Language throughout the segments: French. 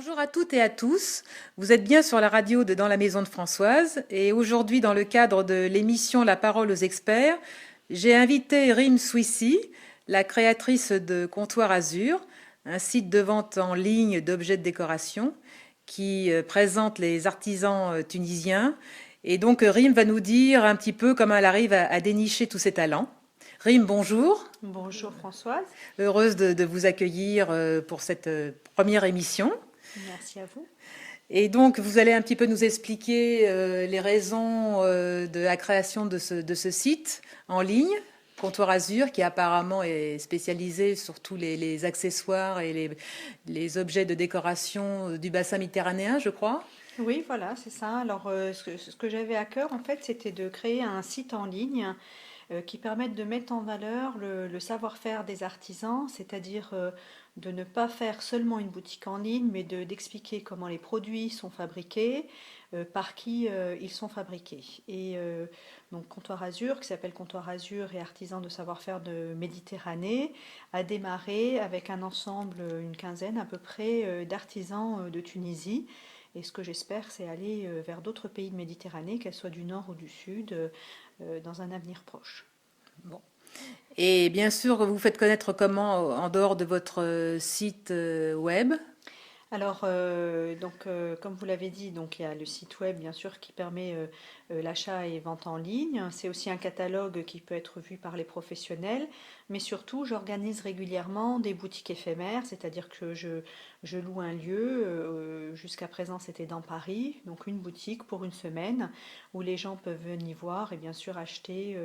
Bonjour à toutes et à tous. Vous êtes bien sur la radio de Dans la maison de Françoise et aujourd'hui dans le cadre de l'émission La parole aux experts, j'ai invité Rim Swissy, la créatrice de Comptoir Azur, un site de vente en ligne d'objets de décoration qui présente les artisans tunisiens. Et donc Rim va nous dire un petit peu comment elle arrive à dénicher tous ses talents. Rim, bonjour. Bonjour Françoise, Heureuse de vous accueillir pour cette première émission. merci à vous. Et donc, vous allez un petit peu nous expliquer les raisons de la création de ce site en ligne, Comptoir Azur, qui apparemment est spécialisé sur tous les accessoires et les objets de décoration du bassin méditerranéen, je crois. Oui, voilà, c'est ça. Alors, ce que j'avais à cœur, en fait, c'était de créer un site en ligne qui permette de mettre en valeur le savoir-faire des artisans, c'est-à-dire de ne pas faire seulement une boutique en ligne, mais d'expliquer comment les produits sont fabriqués, par qui ils sont fabriqués. Et donc Comptoir Azur, qui s'appelle Comptoir Azur et artisan de savoir-faire de Méditerranée, a démarré avec un ensemble, une quinzaine à peu près, d'artisans de Tunisie. Et ce que j'espère, c'est aller vers d'autres pays de Méditerranée, qu'elles soient du nord ou du sud, dans un avenir proche. Bon. Et bien sûr, vous vous faites connaître comment en dehors de votre site web. Alors, comme vous l'avez dit, donc il y a le site web, bien sûr, qui permet l'achat et vente en ligne. C'est aussi un catalogue qui peut être vu par les professionnels. Mais surtout, j'organise régulièrement des boutiques éphémères, c'est-à-dire que je loue un lieu. Jusqu'à présent, c'était dans Paris, donc une boutique pour une semaine où les gens peuvent venir voir et bien sûr acheter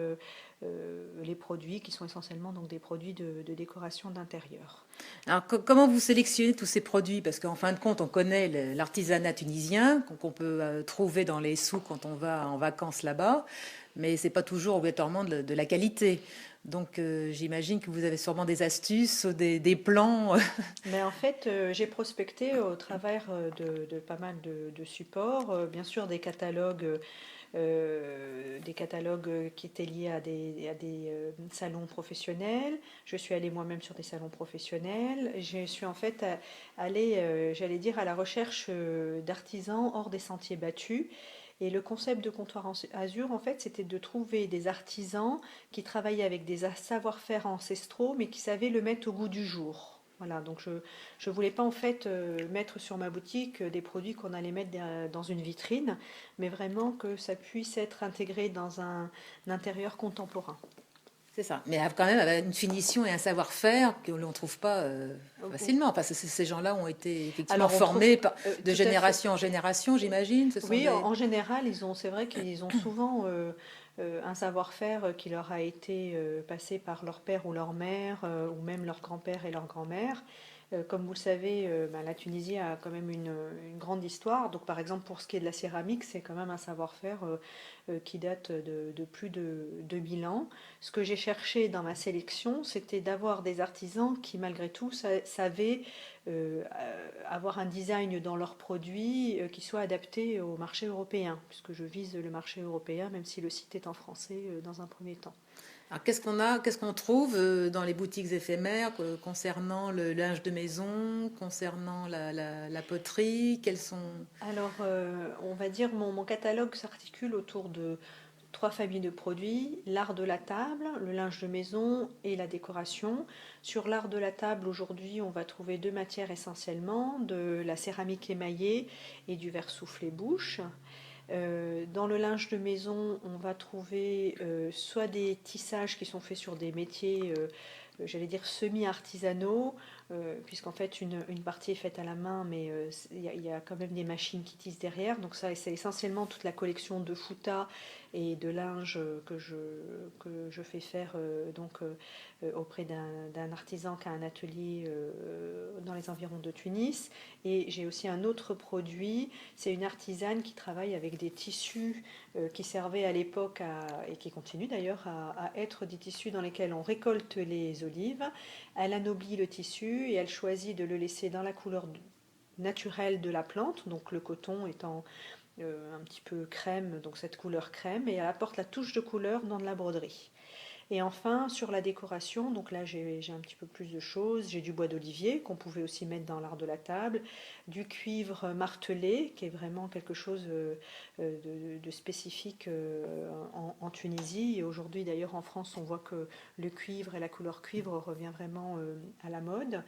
les produits qui sont essentiellement donc des produits de décoration d'intérieur. Alors, comment vous sélectionnez tous ces produits? Parce qu'en fin de compte, on connaît l'artisanat tunisien qu'on peut trouver dans les souks quand on va en vacances là-bas, mais c'est pas toujours obligatoirement de la qualité. Donc, j'imagine que vous avez sûrement des astuces, des plans. Mais en fait, j'ai prospecté au travers de pas mal de supports, bien sûr des catalogues qui étaient liés à des salons professionnels. Je suis allée moi-même sur des salons professionnels. Je suis en fait allée, j'allais dire, à la recherche d'artisans hors des sentiers battus. Et le concept de Comptoir Azur, en fait, c'était de trouver des artisans qui travaillaient avec des savoir-faire ancestraux, mais qui savaient le mettre au goût du jour. Voilà, donc je ne voulais pas en fait mettre sur ma boutique des produits qu'on allait mettre dans une vitrine, mais vraiment que ça puisse être intégré dans un intérieur contemporain. C'est ça. Mais quand même, avec une finition et un savoir-faire que l'on ne trouve pas facilement, parce que ces gens-là ont été effectivement Alors on trouve formés de tout à fait. génération en génération, j'imagine. Ce sont Oui, des... en général, c'est vrai qu'ils ont souvent un savoir-faire qui leur a été passé par leur père ou leur mère, ou même leur grand-père et leur grand-mère. Comme vous le savez, ben, la Tunisie a quand même une grande histoire. Donc, par exemple, pour ce qui est de la céramique, c'est quand même un savoir-faire qui date de plus de 2000 ans. Ce que j'ai cherché dans ma sélection, c'était d'avoir des artisans qui, malgré tout, savaient avoir un design dans leurs produits qui soit adapté au marché européen, puisque je vise le marché européen, même si le site est en français dans un premier temps. Alors, qu'est-ce qu'on trouve dans les boutiques éphémères concernant le linge de maison, concernant la poterie? Quels sont... Alors, on va dire, mon catalogue s'articule autour de trois familles de produits, l'art de la table, le linge de maison et la décoration. Sur l'art de la table, aujourd'hui, on va trouver deux matières essentiellement, de la céramique émaillée et du verre soufflé bouche. Dans le linge de maison, on va trouver soit des tissages qui sont faits sur des métiers, j'allais dire semi-artisanaux, puisqu'en fait une partie est faite à la main, mais il y a quand même des machines qui tissent derrière. Donc ça, c'est essentiellement toute la collection de foutas et de linge que je fais faire auprès d'un artisan qui a un atelier dans les environs de Tunis. Et j'ai aussi un autre produit, c'est une artisane qui travaille avec des tissus qui servaient à l'époque et qui continuent d'ailleurs à être des tissus dans lesquels on récolte les olives. Elle anoblit le tissu et elle choisit de le laisser dans la couleur naturelle de la plante, donc le coton étant un petit peu crème, donc cette couleur crème, et elle apporte la touche de couleur dans de la broderie. Et enfin, sur la décoration, donc là j'ai un petit peu plus de choses. J'ai du bois d'olivier qu'on pouvait aussi mettre dans l'art de la table, du cuivre martelé, qui est vraiment quelque chose de spécifique en Tunisie. Et aujourd'hui d'ailleurs en France, on voit que le cuivre et la couleur cuivre revient vraiment à la mode.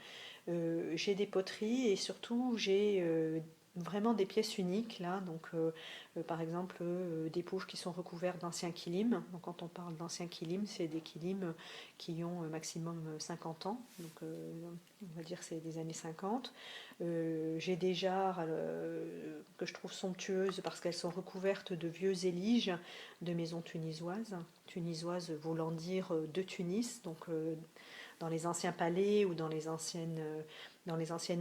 J'ai des poteries et surtout j'ai vraiment des pièces uniques là, donc par exemple des pouches qui sont recouvertes d'anciens kilims. Donc quand on parle d'anciens kilims, c'est des kilims qui ont maximum 50 ans, donc on va dire c'est des années 50. J'ai des jarres que je trouve somptueuses parce qu'elles sont recouvertes de vieux éliges de maisons tunisoises voulant dire de Tunis, donc dans les anciens palais ou dans les anciennes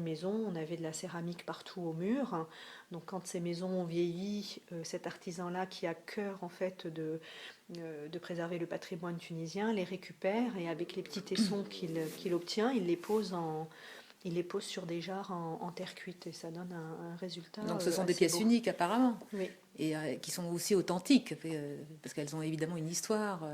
maisons, on avait de la céramique partout au mur. Donc quand ces maisons ont vieilli, cet artisan-là qui a cœur en fait de préserver le patrimoine tunisien les récupère et avec les petits tessons qu'il obtient, il les pose sur des jarres en terre cuite et ça donne un résultat Donc ce sont des assez pièces beau. uniques apparemment, Oui, et qui sont aussi authentiques, parce qu'elles ont évidemment une histoire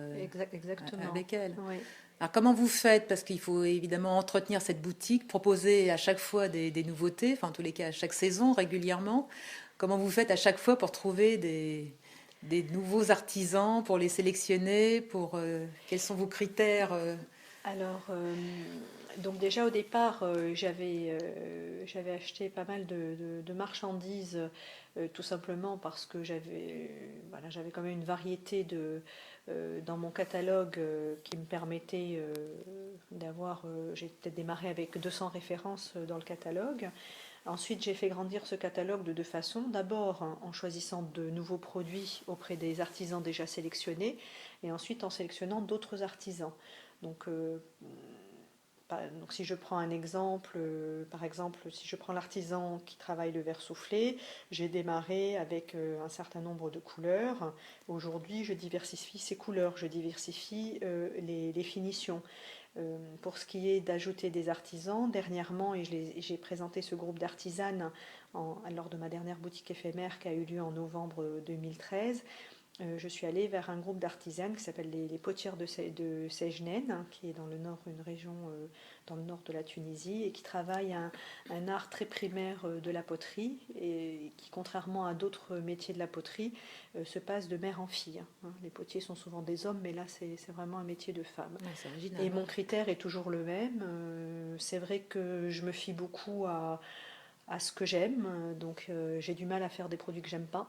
exactement. avec elles. Oui. Alors comment vous faites? Parce qu'il faut évidemment entretenir cette boutique, proposer à chaque fois des nouveautés, enfin en tous les cas à chaque saison régulièrement. Comment vous faites à chaque fois pour trouver des nouveaux artisans, pour les sélectionner, quels sont vos critères Alors, donc déjà au départ, j'avais acheté pas mal de marchandises, tout simplement parce que voilà, j'avais quand même une variété dans mon catalogue qui me permettait j'ai peut-être démarré avec 200 références dans le catalogue. Ensuite, j'ai fait grandir ce catalogue de deux façons. D'abord, en choisissant de nouveaux produits auprès des artisans déjà sélectionnés, et ensuite en sélectionnant d'autres artisans. Donc, donc si je prends un exemple, par exemple, si je prends l'artisan qui travaille le verre soufflé, j'ai démarré avec un certain nombre de couleurs. Aujourd'hui, je diversifie ces couleurs, je diversifie les finitions. Pour ce qui est d'ajouter des artisans, dernièrement, et j'ai présenté ce groupe d'artisanes lors de ma dernière boutique éphémère qui a eu lieu en novembre 2013, je suis allée vers un groupe d'artisanes qui s'appelle les Potières de Sejnen, qui est dans le nord, une région dans le nord de la Tunisie, et qui travaille un art très primaire de la poterie, et qui, contrairement à d'autres métiers de la poterie, se passe de mère en fille. Les potiers sont souvent des hommes, mais là c'est vraiment un métier de femme. Ouais, c'est original, Et hein. mon critère est toujours le même. C'est vrai que je me fie beaucoup à ce que j'aime. Donc j'ai du mal à faire des produits que j'aime pas,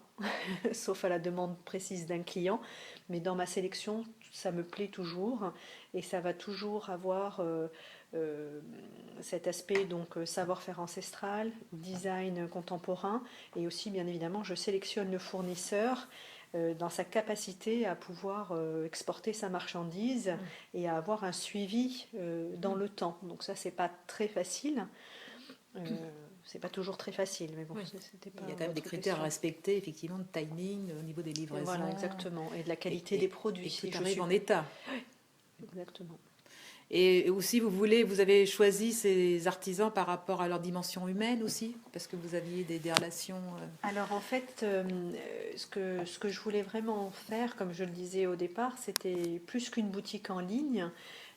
sauf à la demande précise d'un client. Mais dans ma sélection, ça me plaît toujours et ça va toujours avoir euh, cet aspect donc savoir-faire ancestral, design contemporain et aussi bien évidemment je sélectionne le fournisseur dans sa capacité à pouvoir exporter sa marchandise et à avoir un suivi dans le temps. Donc ça c'est pas très facile. Euh, c'est pas toujours très facile, mais bon, Oui. c'était pas Il y a quand même des votre critères à question. respecter, effectivement, de timing au niveau des Et voilà, livraisons exactement. Et de la et, qualité des produits. et que Si tout je arrive suis. en état. Exactement. Et aussi, vous avez choisi ces artisans par rapport à leur dimension humaine aussi, parce que vous aviez des relations. Alors en fait, ce que je voulais vraiment faire, comme je le disais au départ, c'était plus qu'une boutique en ligne.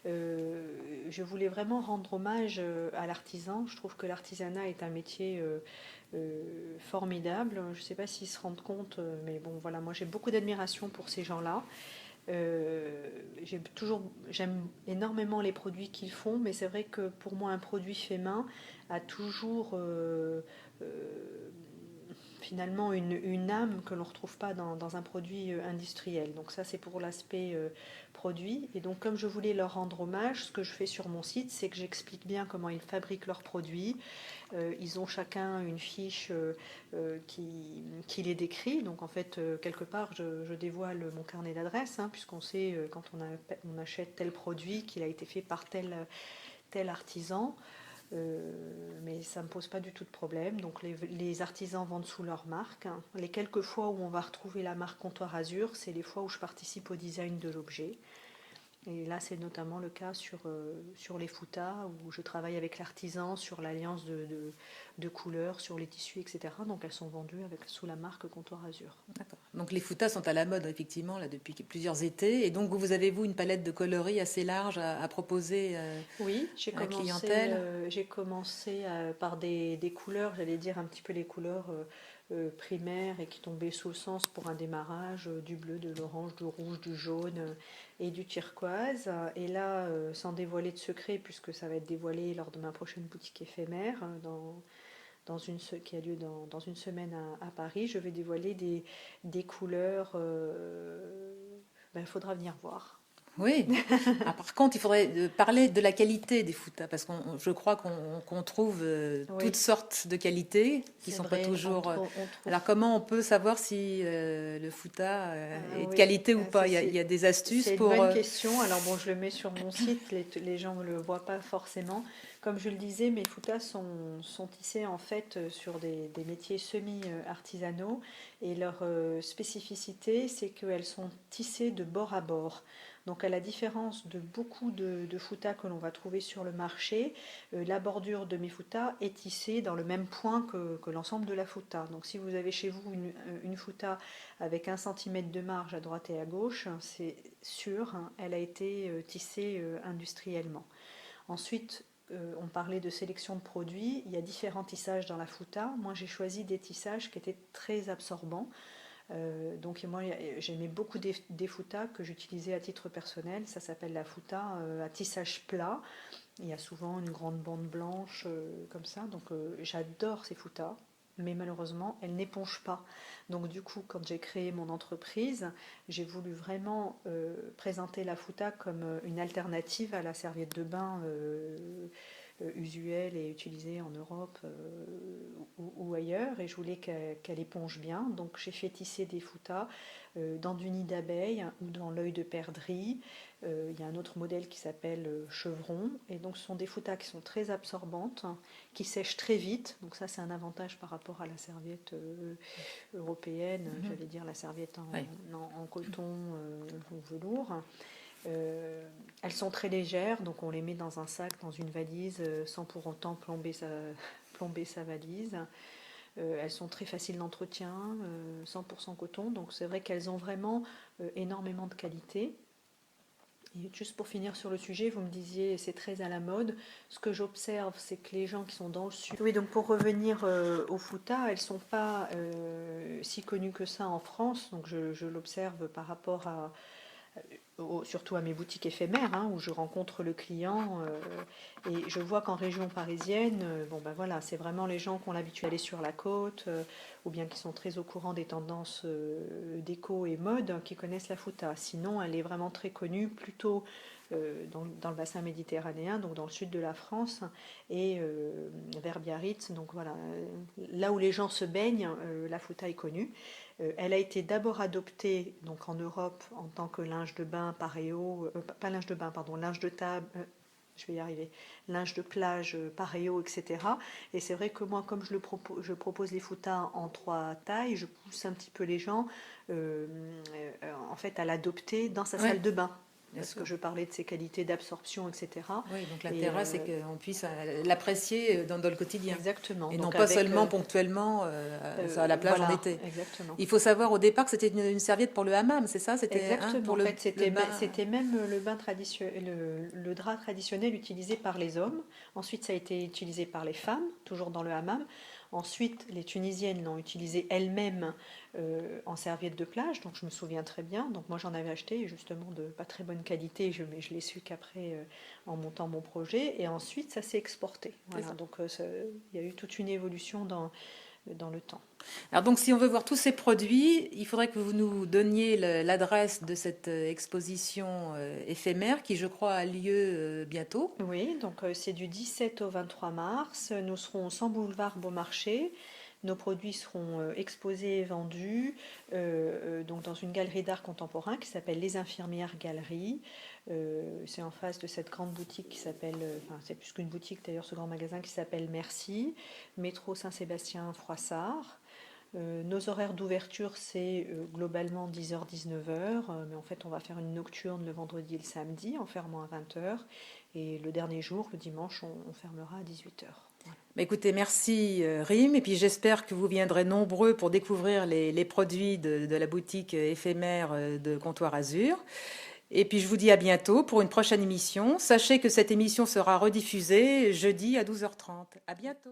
Je voulais vraiment rendre hommage à l'artisan. Je trouve que l'artisanat est un métier formidable. Je ne sais pas s'ils se rendent compte, mais bon, voilà, moi j'ai beaucoup d'admiration pour ces gens-là. J'aime énormément les produits qu'ils font, mais c'est vrai que pour moi, un produit fait main a toujours finalement une âme que l'on ne retrouve pas dans un produit industriel. Donc ça, c'est pour l'aspect produit. Et donc, comme je voulais leur rendre hommage, ce que je fais sur mon site, c'est que j'explique bien comment ils fabriquent leurs produits. Ils ont chacun une fiche qui les décrit. Donc en fait, quelque part, je dévoile mon carnet d'adresses, hein, puisqu'on sait quand on achète tel produit qu'il a été fait par tel artisan. Mais ça ne me pose pas du tout de problème. Donc les artisans vendent sous leur marque, hein. Les quelques fois où on va retrouver la marque Comptoir Azur, c'est les fois où je participe au design de l'objet. Et là, c'est notamment le cas sur les foutas, où je travaille avec l'artisan sur l'alliance de couleurs, sur les tissus, etc. Donc elles sont vendues sous la marque Comptoir Azur. D'accord. Donc les foutas sont à la mode effectivement là depuis plusieurs étés. Et donc vous avez une palette de coloris assez large à proposer Oui, à la clientèle? j'ai commencé par des couleurs, j'allais dire un petit peu les couleurs primaires et qui tombaient sous le sens pour un démarrage, du bleu, de l'orange, du rouge, du jaune et du turquoise. Et là, sans dévoiler de secret, puisque ça va être dévoilé lors de ma prochaine boutique éphémère, qui a lieu dans une semaine à Paris, je vais dévoiler des couleurs. Il faudra venir voir. Oui. Ah, par contre, il faudrait parler de la qualité des foutas, parce que je crois qu'on trouve toutes Oui, sortes de qualités qui c'est sont pas vrai, toujours. on trouve. Alors, comment on peut savoir si le fouta est de Oui, qualité ou pas? Il y a des astuces c'est une pour. bonne question. Alors bon, je le mets sur mon site, les gens ne le voient pas forcément. Comme je le disais, mes foutas sont tissés en fait sur des métiers semi-artisanaux et leur spécificité, c'est qu'elles sont tissées de bord à bord. Donc à la différence de beaucoup de foutas que l'on va trouver sur le marché, la bordure de mes foutas est tissée dans le même point que l'ensemble de la fouta. Donc si vous avez chez vous une fouta avec 1 centimètre de marge à droite et à gauche, c'est sûr, hein, elle a été tissée industriellement. Ensuite, on parlait de sélection de produits, il y a différents tissages dans la fouta. Moi, j'ai choisi des tissages qui étaient très absorbants. Donc moi, j'aimais beaucoup des foutas que j'utilisais à titre personnel. Ça s'appelle la fouta à tissage plat. Il y a souvent une grande bande blanche comme ça. Donc j'adore ces foutas, mais malheureusement, elles n'épongent pas. Donc du coup, quand j'ai créé mon entreprise, j'ai voulu vraiment présenter la fouta comme une alternative à la serviette de bain usuelle et utilisée en Europe ou ailleurs. Et je voulais qu'elle éponge bien. Donc j'ai fait tisser des foutas dans du nid d'abeille ou dans l'œil de perdrix. Il y a un autre modèle qui s'appelle Chevron. Et donc ce sont des foutas qui sont très absorbantes, qui sèchent très vite. Donc ça c'est un avantage par rapport à la serviette européenne, j'allais dire la serviette Oui. en coton ou velours. Elles sont très légères, donc on les met dans un sac, dans une valise, sans pour autant plomber sa valise. Elles sont très faciles d'entretien, 100% coton, donc c'est vrai qu'elles ont vraiment énormément de qualité. Et juste pour finir sur le sujet, vous me disiez c'est très à la mode. Ce que j'observe, c'est que les gens qui sont dans le sud. Oui, donc pour revenir au fouta, elles ne sont pas si connues que ça en France. Donc je l'observe par rapport surtout à mes boutiques éphémères, hein, où je rencontre le client et je vois qu'en région parisienne, bon ben voilà, c'est vraiment les gens qui ont l'habitude d'aller sur la côte ou bien qui sont très au courant des tendances déco et mode qui connaissent la fouta. Sinon, elle est vraiment très connue plutôt dans le bassin méditerranéen, donc dans le sud de la France et vers Biarritz. Donc voilà, là où les gens se baignent, la fouta est connue. Elle a été d'abord adoptée donc en Europe en tant que linge de bain paréo, pas linge de bain, pardon, linge de table, je vais y arriver, linge de plage paréo, etc. Et c'est vrai que moi, comme je propose les foutas en 3 tailles, je pousse un petit peu les gens en fait à l'adopter dans sa Oui, salle de bain. bien Parce que sûr. je parlais de ses qualités d'absorption, etc. Oui, donc Et l'intérêt, c'est qu'on puisse l'apprécier dans le quotidien. exactement. Et non Donc pas avec seulement ponctuellement à la plage en voilà, été. exactement. Il faut savoir au départ que c'était une serviette pour le hammam, c'est ça? C'était Exactement. pour En fait, le bain. c'était même le bain traditionnel, le drap traditionnel utilisé par les hommes. Ensuite, ça a été utilisé par les femmes, toujours dans le hammam. Ensuite, les Tunisiennes l'ont utilisé elles-mêmes en serviette de plage. Donc, je me souviens très bien. Donc, moi, j'en avais acheté justement de pas très bonne qualité. Mais je l'ai su qu'après, en montant mon projet. Et ensuite, ça s'est exporté. C'est Voilà. ça. Donc, il y a eu toute une évolution dans le temps. Alors donc, si on veut voir tous ces produits, il faudrait que vous nous donniez l'adresse de cette exposition éphémère qui, je crois, a lieu bientôt. Oui, donc c'est du 17 au 23 mars. Nous serons au 100 boulevard Beaumarchais. Nos produits seront exposés et vendus donc dans une galerie d'art contemporain qui s'appelle Les Infirmières Galerie. C'est en face de cette grande boutique qui s'appelle, enfin c'est plus qu'une boutique d'ailleurs, ce grand magasin qui s'appelle Merci, métro Saint-Sébastien Froissart. Nos horaires d'ouverture, c'est globalement 10h-19h, mais en fait, on va faire une nocturne le vendredi et le samedi en fermant à 20h. Et le dernier jour, le dimanche, on fermera à 18h. Voilà. Bah, écoutez, merci Rim, et puis j'espère que vous viendrez nombreux pour découvrir les produits de la boutique éphémère de Comptoir Azur. Et puis je vous dis à bientôt pour une prochaine émission. Sachez que cette émission sera rediffusée jeudi à 12h30. À bientôt.